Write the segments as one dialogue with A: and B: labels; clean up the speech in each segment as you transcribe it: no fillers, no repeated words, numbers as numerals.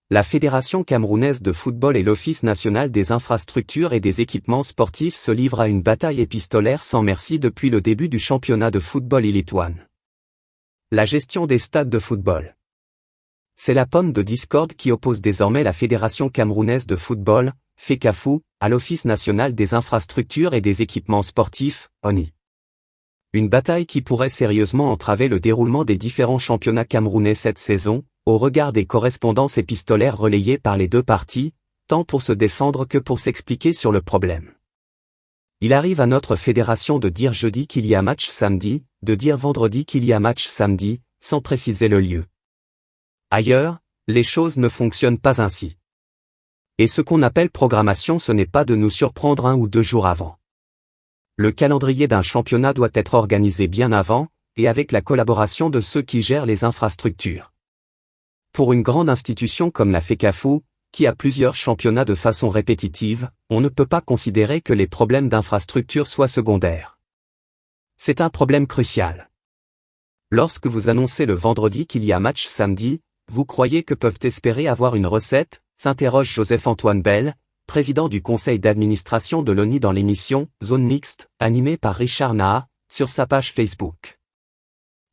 A: La Fédération camerounaise de football et l'Office national des infrastructures et des équipements sportifs se livrent à une bataille épistolaire sans merci depuis le début du championnat de football Elite One. La gestion des stades de football. C'est la pomme de discorde qui oppose désormais la Fédération camerounaise de football, FECAFOOT, à l'Office national des infrastructures et des équipements sportifs, ONI. Une bataille qui pourrait sérieusement entraver le déroulement des différents championnats camerounais cette saison, au regard des correspondances épistolaires relayées par les deux parties, tant pour se défendre que pour s'expliquer sur le problème. Il arrive à notre fédération de dire jeudi qu'il y a match samedi, de dire vendredi qu'il y a match samedi, sans préciser le lieu. Ailleurs, les choses ne fonctionnent pas ainsi. Et ce qu'on appelle programmation, ce n'est pas de nous surprendre 1 ou 2 jours avant. Le calendrier d'un championnat doit être organisé bien avant, et avec la collaboration de ceux qui gèrent les infrastructures. Pour une grande institution comme la FECAFOOT, qui a plusieurs championnats de façon répétitive, on ne peut pas considérer que les problèmes d'infrastructure soient secondaires. C'est un problème crucial. Lorsque vous annoncez le vendredi qu'il y a match samedi, vous croyez que peuvent espérer avoir une recette, s'interroge Joseph-Antoine Bell, président du conseil d'administration de l'ONI dans l'émission « Zone Mixte » animée par Richard Naha, sur sa page Facebook.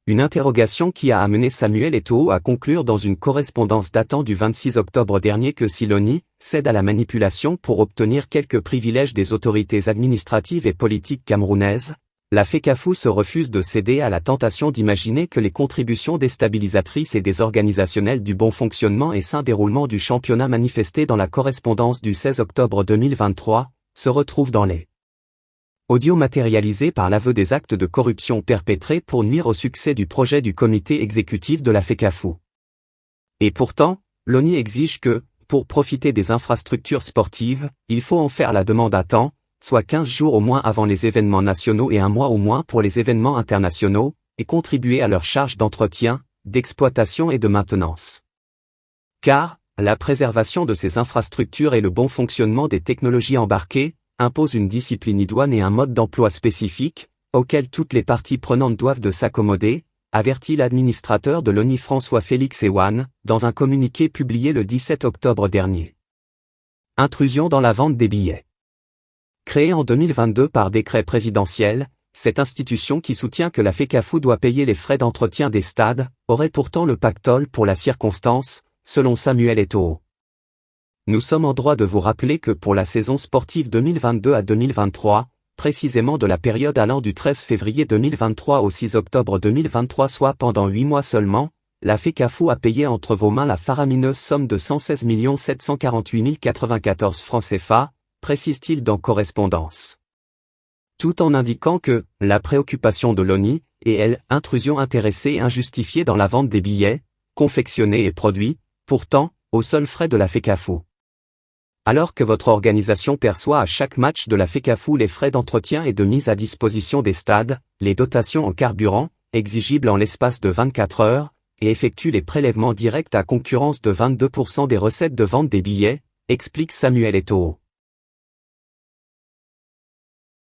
A: Une interrogation qui a amené Samuel Eto'o à conclure dans une correspondance datant du 26 octobre dernier que si l'ONI cède à la manipulation pour obtenir quelques privilèges des autorités administratives et politiques camerounaises, la FECAFOOT se refuse de céder à la tentation d'imaginer que les contributions déstabilisatrices et désorganisationnelles du bon fonctionnement et sain déroulement du championnat manifestées dans la correspondance du 16 octobre 2023, se retrouvent dans les audio matérialisés par l'aveu des actes de corruption perpétrés pour nuire au succès du projet du comité exécutif de la FECAFOOT. Et pourtant, l'ONI exige que, pour profiter des infrastructures sportives, il faut en faire la demande à temps, soit 15 jours au moins avant les événements nationaux et 1 mois au moins pour les événements internationaux, et contribuer à leurs charges d'entretien, d'exploitation et de maintenance. Car, la préservation de ces infrastructures et le bon fonctionnement des technologies embarquées, impose une discipline idoine et un mode d'emploi spécifique, auquel toutes les parties prenantes doivent de s'accommoder, avertit l'administrateur de l'ONI François-Félix Ewan, dans un communiqué publié le 17 octobre dernier. Intrusion dans la vente des billets. Créée en 2022 par décret présidentiel, cette institution qui soutient que la FECAFOOT doit payer les frais d'entretien des stades, aurait pourtant le pactole pour la circonstance, selon Samuel Eto'o. Nous sommes en droit de vous rappeler que pour la saison sportive 2022 à 2023, précisément de la période allant du 13 février 2023 au 6 octobre 2023 soit pendant 8 mois seulement, la FECAFOOT a payé entre vos mains la faramineuse somme de 116 748 094 francs CFA, précise-t-il dans correspondance. Tout en indiquant que, la préoccupation de l'ONI, est elle, intrusion intéressée et injustifiée dans la vente des billets, confectionnés et produits, pourtant, aux seuls frais de la FECAFOOT. Alors que votre organisation perçoit à chaque match de la FECAFOOT les frais d'entretien et de mise à disposition des stades, les dotations en carburant, exigibles en l'espace de 24 heures, et effectue les prélèvements directs à concurrence de 22% des recettes de vente des billets, explique Samuel Eto'o.